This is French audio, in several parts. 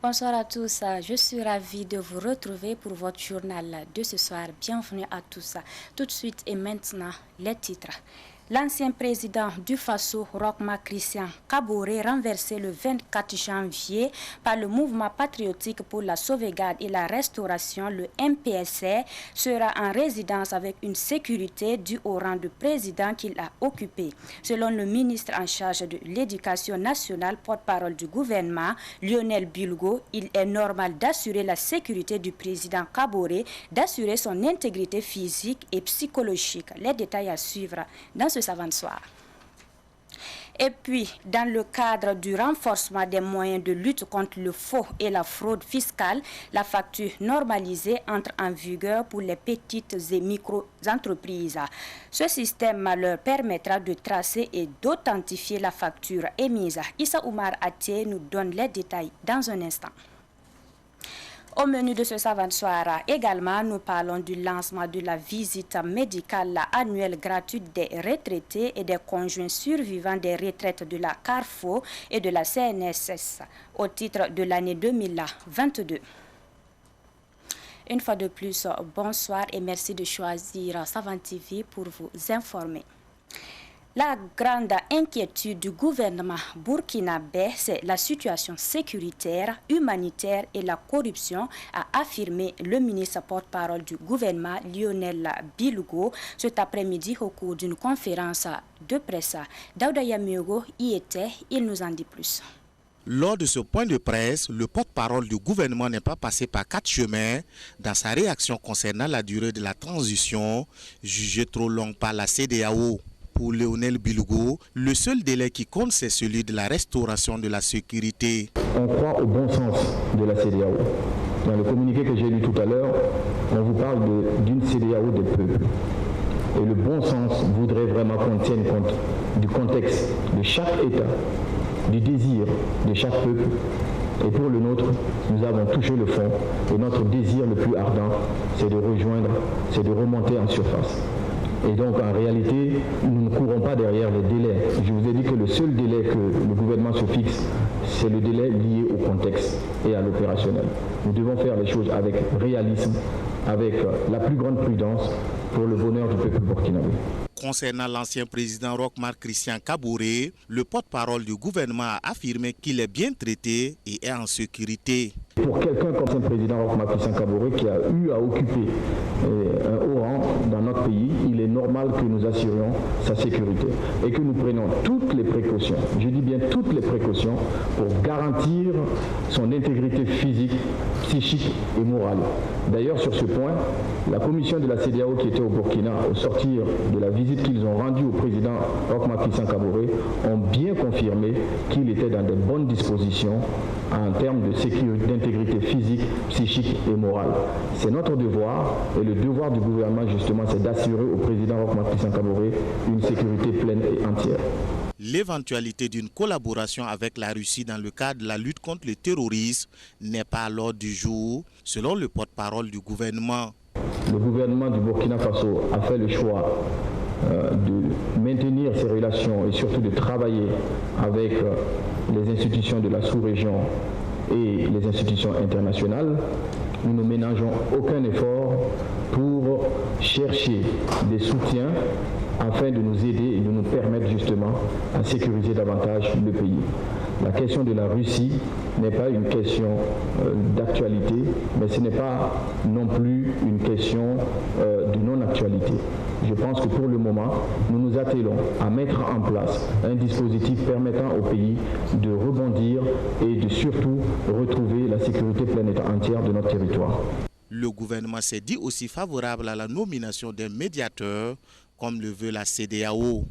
Bonsoir à tous, je suis ravie de vous retrouver pour votre journal de ce soir. Bienvenue à tous. Tout de suite et maintenant, les titres. L'ancien président du Faso, Roch-Marc Christian Kaboré, renversé le 24 janvier par le mouvement patriotique pour la sauvegarde et la restauration, le MPSR, sera en résidence avec une sécurité due au rang de président qu'il a occupé. Selon le ministre en charge de l'Éducation nationale, porte-parole du gouvernement, Lionel Bilgo, il est normal d'assurer la sécurité du président Kaboré, d'assurer son intégrité physique et psychologique. Les détails à suivre dans ce savant soir. Et puis, dans le cadre du renforcement des moyens de lutte contre le faux et la fraude fiscale, la facture normalisée entre en vigueur pour les petites et micro-entreprises. Ce système leur permettra de tracer et d'authentifier la facture émise. Issa Oumar Atie nous donne les détails dans un instant. Au menu de ce savant soir, également, nous parlons du lancement de la visite médicale annuelle gratuite des retraités et des conjoints survivants des retraites de la CARFO et de la CNSS au titre de l'année 2022. Une fois de plus, bonsoir et merci de choisir Savant TV pour vous informer. La grande inquiétude du gouvernement burkinabé, c'est la situation sécuritaire, humanitaire et la corruption, a affirmé le ministre porte-parole du gouvernement Lionel Bilgo cet après-midi au cours d'une conférence de presse. Daouda Yamiogo y était, il nous en dit plus. Lors de ce point de presse, le porte-parole du gouvernement n'est pas passé par quatre chemins dans sa réaction concernant la durée de la transition jugée trop longue par la CEDEAO. Pour Lionel Bilgo, le seul délai qui compte, c'est celui de la restauration de la sécurité. On croit au bon sens de la CEDEAO. Dans le communiqué que j'ai lu tout à l'heure, on vous parle d'une CEDEAO des peuples. Et le bon sens voudrait vraiment qu'on tienne compte du contexte de chaque État, du désir de chaque peuple. Et pour le nôtre, nous avons touché le fond. Et notre désir le plus ardent, c'est de rejoindre, c'est de remonter en surface. Et donc, en réalité, nous ne courons pas derrière les délais. Je vous ai dit que le seul délai que le gouvernement se fixe, c'est le délai lié au contexte et à l'opérationnel. Nous devons faire les choses avec réalisme, avec la plus grande prudence pour le bonheur du peuple burkinabé. Concernant l'ancien président Roch-Marc Christian Kaboré, le porte-parole du gouvernement a affirmé qu'il est bien traité et est en sécurité. Pour quelqu'un comme le président Roch-Marc Christian Kaboré qui a eu à occuper un haut rang dans notre pays, il est normal que nous assurions sa sécurité et que nous prenions toutes les précautions, je dis bien toutes les précautions, pour garantir son intégrité physique, psychique et morale. D'ailleurs, sur ce point, la commission de la CEDEAO qui était au Burkina au sortir de la visite qu'ils ont rendue au président Roch-Marc Christian Kaboré ont bien confirmé qu'il était dans de bonnes dispositions en termes de sécurité, d'intégrité physique, psychique et morale. C'est notre devoir et le devoir du gouvernement justement, c'est d'assurer au président Roch-Marc Christian Kaboré une sécurité pleine et entière. L'éventualité d'une collaboration avec la Russie dans le cadre de la lutte contre le terrorisme n'est pas à l'ordre du jour, selon le porte-parole du gouvernement. Le gouvernement du Burkina Faso a fait le choix de maintenir ses relations et surtout de travailler avec les institutions de la sous-région et les institutions internationales. Nous ne ménageons aucun effort pour chercher des soutiens afin de nous aider et de nous permettre justement à sécuriser davantage le pays. La question de la Russie n'est pas une question d'actualité, mais ce n'est pas non plus une question de non-actualité. Je pense que pour le moment, nous nous attelons à mettre en place un dispositif permettant au pays de rebondir et de surtout retrouver la sécurité pleine et entière de notre territoire. Le gouvernement s'est dit aussi favorable à la nomination d'un médiateur, comme le veut la CEDEAO.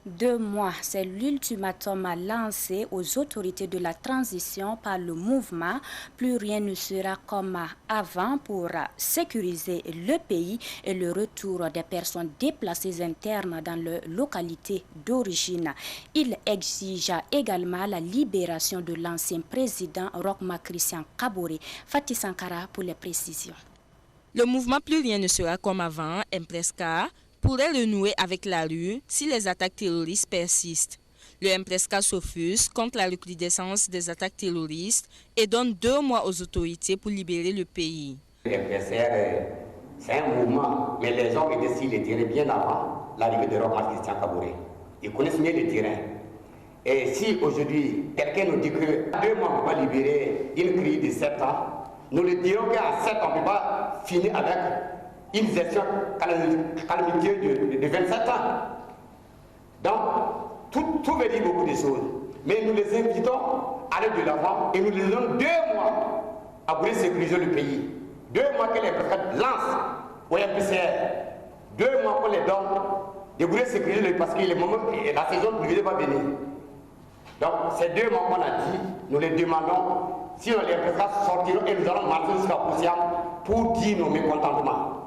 2 mois, c'est l'ultimatum lancé aux autorités de la transition par le mouvement. Plus rien ne sera comme avant pour sécuriser le pays et le retour des personnes déplacées internes dans leur localité d'origine. Il exige également la libération de l'ancien président Roch-Marc Christian Kaboré. Fatih Sankara pour les précisions. Le mouvement Plus rien ne sera comme avant, MPSK, pourrait renouer avec la rue si les attaques terroristes persistent. Le MPRESCA s'offusque contre la recrudescence des attaques terroristes et donne 2 mois aux autorités pour libérer le pays. Le MPSR, c'est un mouvement, mais les gens étaient sur le terrain bien avant l'arrivée de Roch Marc Christian Kaboré. Ils connaissent mieux le terrain. Et si aujourd'hui, quelqu'un nous dit que 2 mois, on ne peut pas libérer une crise de 7 ans, nous le dirons qu'en 7 ans, on ne peut pas finir avec une gestion calamiteuse de 27 ans. Donc, tout veut dire beaucoup de choses. Mais nous les invitons à aller de l'avant et nous les donnons 2 mois à vouloir sécuriser le pays. 2 mois que les préfets lancent au MPCR. 2 mois qu'on les donne de vouloir sécuriser le pays parce que la saison privée va venir. Donc, ces 2 mois qu'on a dit, nous les demandons. Sinon, les préfets sortiront et nous allons marcher jusqu'à Poussiam pour dire nos mécontentements.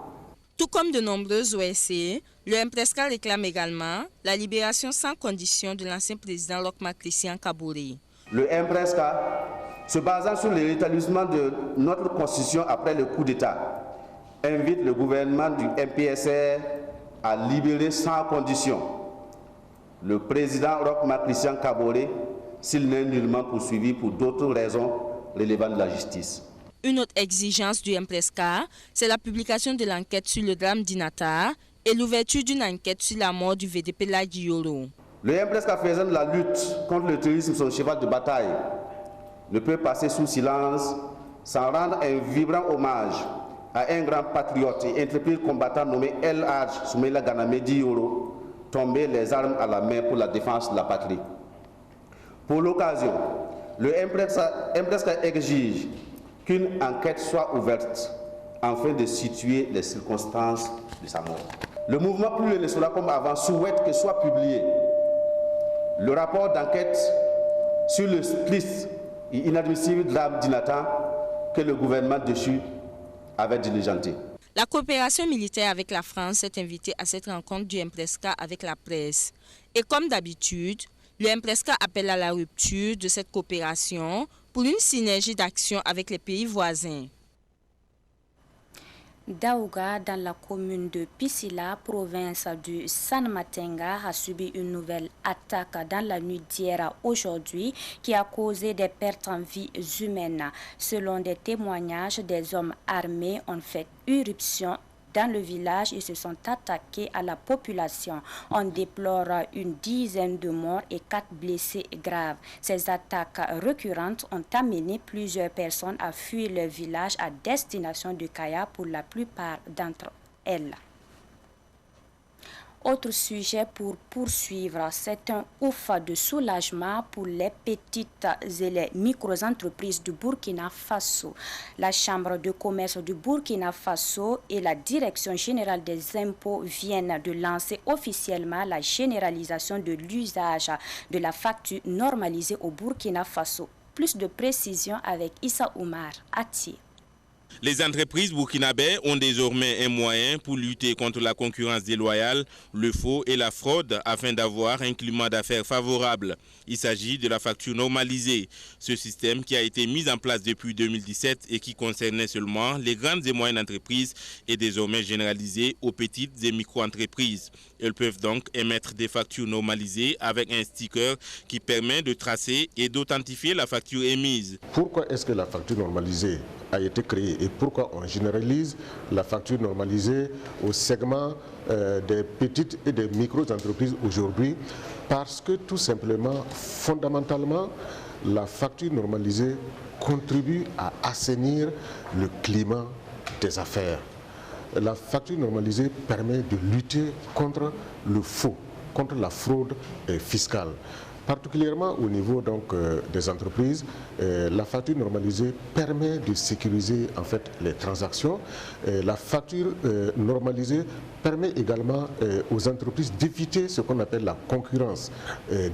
Tout comme de nombreuses OSC, le MPRESCA réclame également la libération sans condition de l'ancien président Roch Marc Christian Kaboré. Le MPRESCA, se basant sur le rétablissement de notre constitution après le coup d'État, invite le gouvernement du MPSR à libérer sans condition le président Roch Marc Christian Kaboré s'il n'est nullement poursuivi pour d'autres raisons relevant de la justice. Une autre exigence du MPRESCA, c'est la publication de l'enquête sur le drame d'Inata et l'ouverture d'une enquête sur la mort du VDP Ladji Yoro. Le MPRESCA faisant de la lutte contre le terrorisme son cheval de bataille ne peut passer sous silence sans rendre un vibrant hommage à un grand patriote et intrépide combattant nommé El Hadj Soumaïla Gana Médi Yoro, tombé les armes à la main pour la défense de la patrie. Pour l'occasion, le MPRESCA exige qu'une enquête soit ouverte afin de situer les circonstances de sa mort. Le mouvement Plus le sera comme avant souhaite que soit publié le rapport d'enquête sur le triste et inadmissible drame d'Inata que le gouvernement déchu avait diligenté. La coopération militaire avec la France est invitée à cette rencontre du MPRESCA avec la presse. Et comme d'habitude, le MPRESCA appelle à la rupture de cette coopération pour une synergie d'action avec les pays voisins. Daouga, dans la commune de Pisila, province du San-Matenga, a subi une nouvelle attaque dans la nuit d'hier à aujourd'hui qui a causé des pertes en vies humaines. Selon des témoignages, des hommes armés ont fait irruption dans le village et se sont attaqués à la population. On déplore une dizaine de morts et 4 blessés graves. Ces attaques récurrentes ont amené plusieurs personnes à fuir le village à destination de Kaya pour la plupart d'entre elles. Autre sujet pour poursuivre, c'est un ouf de soulagement pour les petites et les micro-entreprises du Burkina Faso. La Chambre de commerce du Burkina Faso et la Direction générale des impôts viennent de lancer officiellement la généralisation de l'usage de la facture normalisée au Burkina Faso. Plus de précisions avec Issa Oumar Ati. Les entreprises burkinabées ont désormais un moyen pour lutter contre la concurrence déloyale, le faux et la fraude afin d'avoir un climat d'affaires favorable. Il s'agit de la facture normalisée. Ce système qui a été mis en place depuis 2017 et qui concernait seulement les grandes et moyennes entreprises est désormais généralisé aux petites et micro-entreprises. Elles peuvent donc émettre des factures normalisées avec un sticker qui permet de tracer et d'authentifier la facture émise. Pourquoi est-ce que la facture normalisée a été créée et pourquoi on généralise la facture normalisée au segment des petites et des micro-entreprises aujourd'hui? Parce que tout simplement, fondamentalement, la facture normalisée contribue à assainir le climat des affaires. La facture normalisée permet de lutter contre le faux, contre la fraude fiscale. Particulièrement au niveau donc, des entreprises, la facture normalisée permet de sécuriser en fait les transactions. La facture normalisée permet également aux entreprises d'éviter ce qu'on appelle la concurrence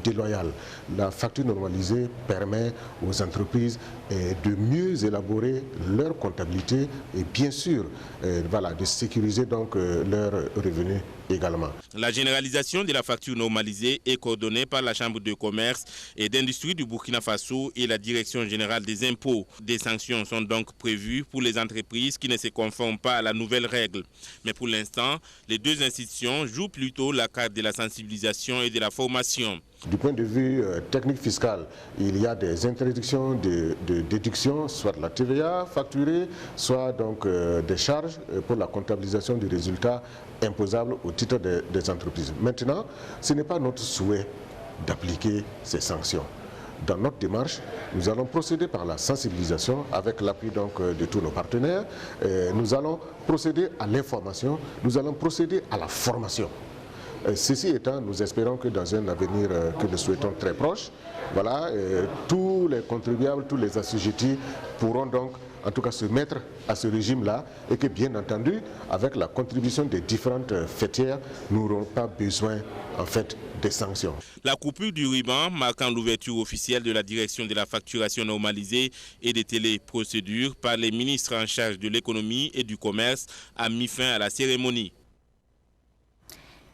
déloyale. La facture normalisée permet aux entreprises de mieux élaborer leur comptabilité et bien sûr voilà, de sécuriser donc leurs revenus également. La généralisation de la facture normalisée est coordonnée par la Chambre de commerce et d'industrie du Burkina Faso et la Direction générale des impôts. Des sanctions sont donc prévues pour les entreprises qui ne se conforment pas à la nouvelle règle. Mais pour l'instant, les deux institutions jouent plutôt la carte de la sensibilisation et de la formation. Du point de vue technique fiscal, il y a des interdictions de déduction, soit de la TVA facturée, soit donc des charges pour la comptabilisation des résultats imposables au titre des entreprises. Maintenant, ce n'est pas notre souhait d'appliquer ces sanctions. Dans notre démarche, nous allons procéder par la sensibilisation avec l'appui donc de tous nos partenaires. Nous allons procéder à l'information, nous allons procéder à la formation. Ceci étant, nous espérons que dans un avenir que nous souhaitons très proche, voilà, tous les contribuables, tous les assujettis pourront donc en tout cas se mettre à ce régime-là et que bien entendu, avec la contribution des différentes fêtières, nous n'aurons pas besoin en fait des sanctions. La coupure du ruban marquant l'ouverture officielle de la direction de la facturation normalisée et des téléprocédures par les ministres en charge de l'économie et du commerce a mis fin à la cérémonie.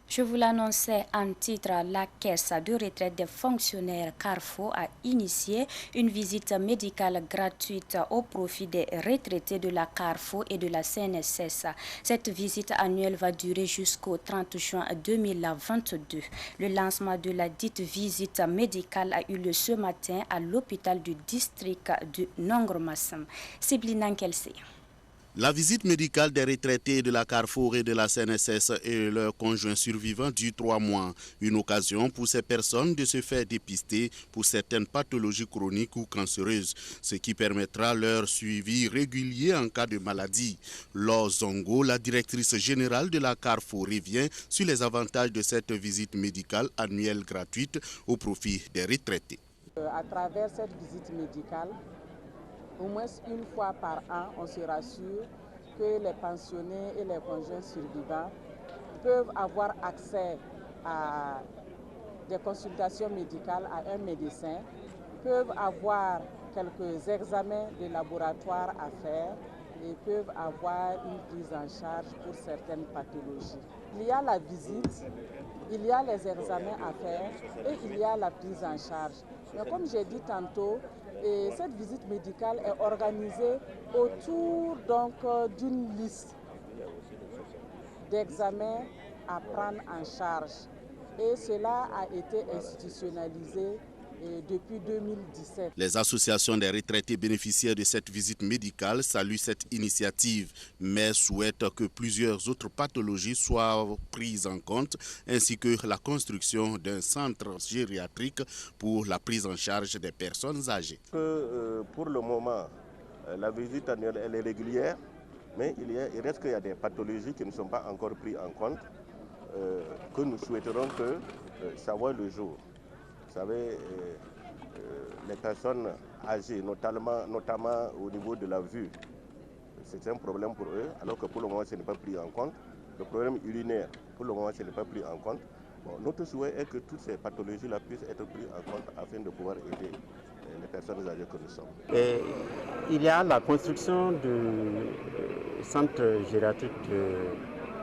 Je vous l'annonçais en titre, la caisse de retraite des fonctionnaires Carrefour a initié une visite médicale gratuite au profit des retraités de la Carrefour et de la CNSS. Cette visite annuelle va durer jusqu'au 30 juin 2022. Le lancement de la dite visite médicale a eu lieu ce matin à l'hôpital du district de Nongre-Massam. Siblina Kelsey. La visite médicale des retraités de la Carrefour et de la CNSS et leurs conjoints survivants dure 3 mois. Une occasion pour ces personnes de se faire dépister pour certaines pathologies chroniques ou cancéreuses, ce qui permettra leur suivi régulier en cas de maladie. Laure Zongo, la directrice générale de la Carrefour, revient sur les avantages de cette visite médicale annuelle gratuite au profit des retraités. À travers cette visite médicale, au moins une fois par an, on se rassure que les pensionnés et les conjoints survivants peuvent avoir accès à des consultations médicales à un médecin, peuvent avoir quelques examens de laboratoire à faire et peuvent avoir une prise en charge pour certaines pathologies. Il y a la visite, il y a les examens à faire et il y a la prise en charge. Mais comme j'ai dit tantôt, cette visite médicale est organisée autour d'une liste d'examens à prendre en charge. Et cela a été institutionnalisé depuis 2017. Les associations des retraités bénéficiaires de cette visite médicale saluent cette initiative, mais souhaitent que plusieurs autres pathologies soient prises en compte, ainsi que la construction d'un centre gériatrique pour la prise en charge des personnes âgées. Pour le moment, la visite annuelle elle est régulière, mais il reste qu'il y a des pathologies qui ne sont pas encore prises en compte, que nous souhaiterons que ça voie le jour. Vous savez, les personnes âgées, notamment au niveau de la vue, c'est un problème pour eux, alors que pour le moment, ce n'est pas pris en compte. Le problème urinaire, pour le moment, ce n'est pas pris en compte. Bon, notre souhait est que toutes ces pathologies-là puissent être prises en compte afin de pouvoir aider les personnes âgées que nous sommes. Et il y a la construction du centre gériatrique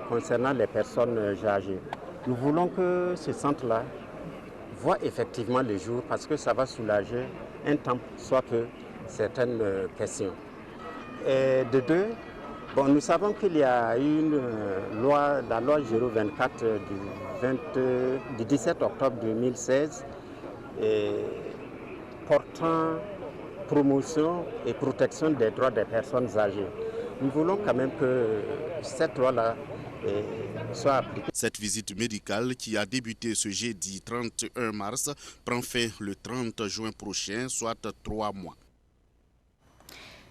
concernant les personnes âgées. Nous voulons que ce centre-là voit effectivement le jour parce que ça va soulager un temps, soit que certaines questions. Et de deux, nous savons qu'il y a une loi, la loi 024 du 17 octobre 2016 portant promotion et protection des droits des personnes âgées. Nous voulons quand même que cette loi-là soit appliquée. Cette visite médicale qui a débuté ce jeudi 31 mars prend fin le 30 juin prochain, soit 3 mois.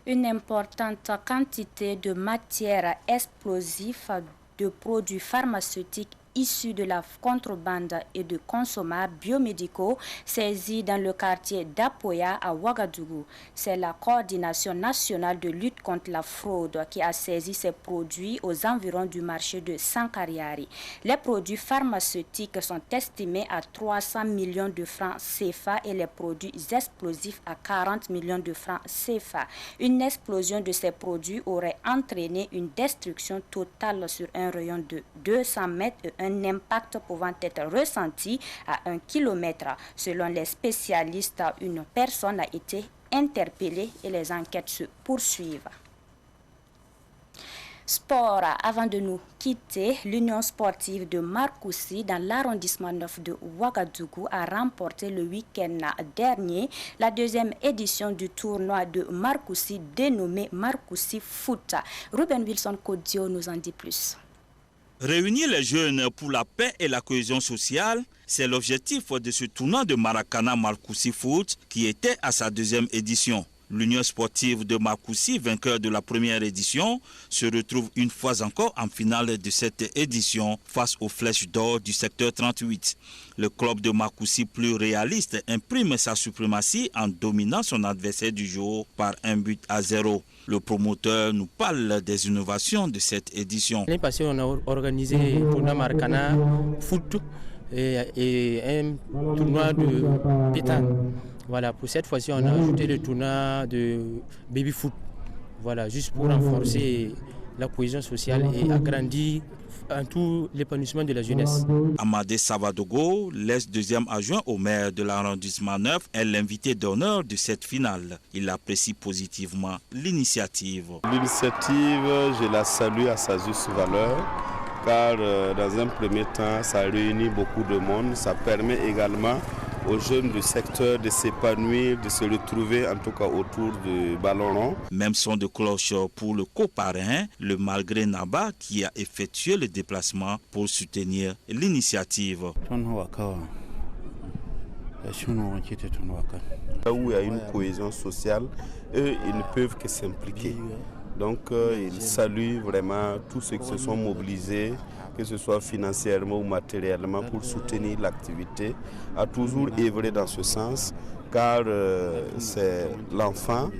Une importante quantité de matières explosives, de produits pharmaceutiques issus de la contrebande et de consommables biomédicaux saisis dans le quartier d'Apoya à Ouagadougou. C'est la coordination nationale de lutte contre la fraude qui a saisi ces produits aux environs du marché de Sankariari. Les produits pharmaceutiques sont estimés à 300 millions de francs CFA et les produits explosifs à 40 millions de francs CFA. Une explosion de ces produits aurait entraîné une destruction totale sur un rayon de 200 mètres et un impact pouvant être ressenti à 1 kilomètre. Selon les spécialistes, une personne a été interpellée et les enquêtes se poursuivent. Sport, avant de nous quitter, l'Union sportive de Marcoussis dans l'arrondissement 9 de Ouagadougou a remporté le week-end dernier la deuxième édition du tournoi de Marcoussis dénommé Marcoussis Foot. Ruben Wilson Kodio nous en dit plus. Réunir les jeunes pour la paix et la cohésion sociale, c'est l'objectif de ce tournoi de Maracana Marcoussis Foot qui était à sa deuxième édition. L'Union sportive de Marcoussis, vainqueur de la première édition, se retrouve une fois encore en finale de cette édition face aux Flèches d'Or du secteur 38. Le club de Marcoussis, plus réaliste, imprime sa suprématie en dominant son adversaire du jour par 1-0. Le promoteur nous parle des innovations de cette édition. L'année passée, on a organisé le tournoi Maracana Foot et un tournoi de pétanque. Voilà, pour cette fois-ci, on a ajouté le tournoi de baby foot. Voilà, juste pour renforcer la cohésion sociale et agrandir en tout l'épanouissement de la jeunesse. Amadé Savadogo, l'ex-deuxième adjoint au maire de l'arrondissement 9, est l'invité d'honneur de cette finale. Il apprécie positivement l'initiative. L'initiative, je la salue à sa juste valeur, car dans un premier temps, ça réunit beaucoup de monde. Ça permet également aux jeunes du secteur de s'épanouir, de se retrouver en tout cas autour du ballon rond. Même son de cloche pour le coparrain, le Malgré Naba, qui a effectué le déplacement pour soutenir l'initiative. Là où il y a une cohésion sociale, eux, ils ne peuvent que s'impliquer. Donc, ils saluent vraiment tous ceux qui se sont mobilisés, que ce soit financièrement ou matériellement, pour soutenir l'activité, a toujours œuvré dans ce sens, car c'est l'enfant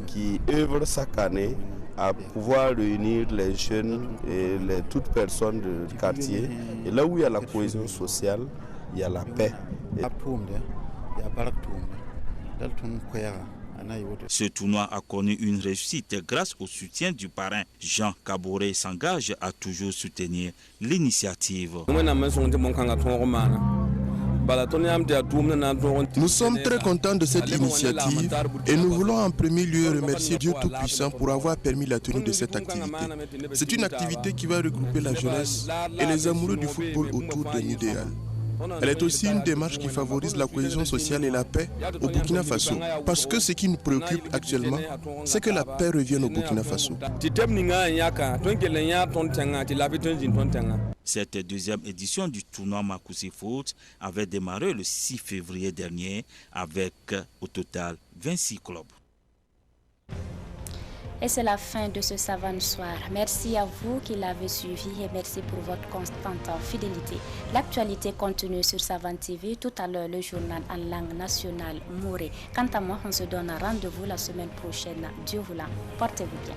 qui œuvre chaque année à pouvoir réunir les jeunes et toutes personnes du quartier. Et là où il y a la cohésion sociale, il y a la paix. Ce tournoi a connu une réussite grâce au soutien du parrain. Jean Kaboré s'engage à toujours soutenir l'initiative. Nous sommes très contents de cette initiative et nous voulons en premier lieu remercier Dieu Tout-Puissant pour avoir permis la tenue de cette activité. C'est une activité qui va regrouper la jeunesse et les amoureux du football autour d'un idéal. Elle est aussi une démarche qui favorise la cohésion sociale et la paix au Burkina Faso. Parce que ce qui nous préoccupe actuellement, c'est que la paix revienne au Burkina Faso. Cette deuxième édition du tournoi Marcoussis Foot avait démarré le 6 février dernier avec au total 26 clubs. Et c'est la fin de ce Savane Soir. Merci à vous qui l'avez suivi et merci pour votre constante fidélité. L'actualité continue sur Savane TV. Tout à l'heure, le journal en langue nationale Moré. Quant à moi, on se donne rendez-vous la semaine prochaine. Dieu voulant. Portez-vous bien.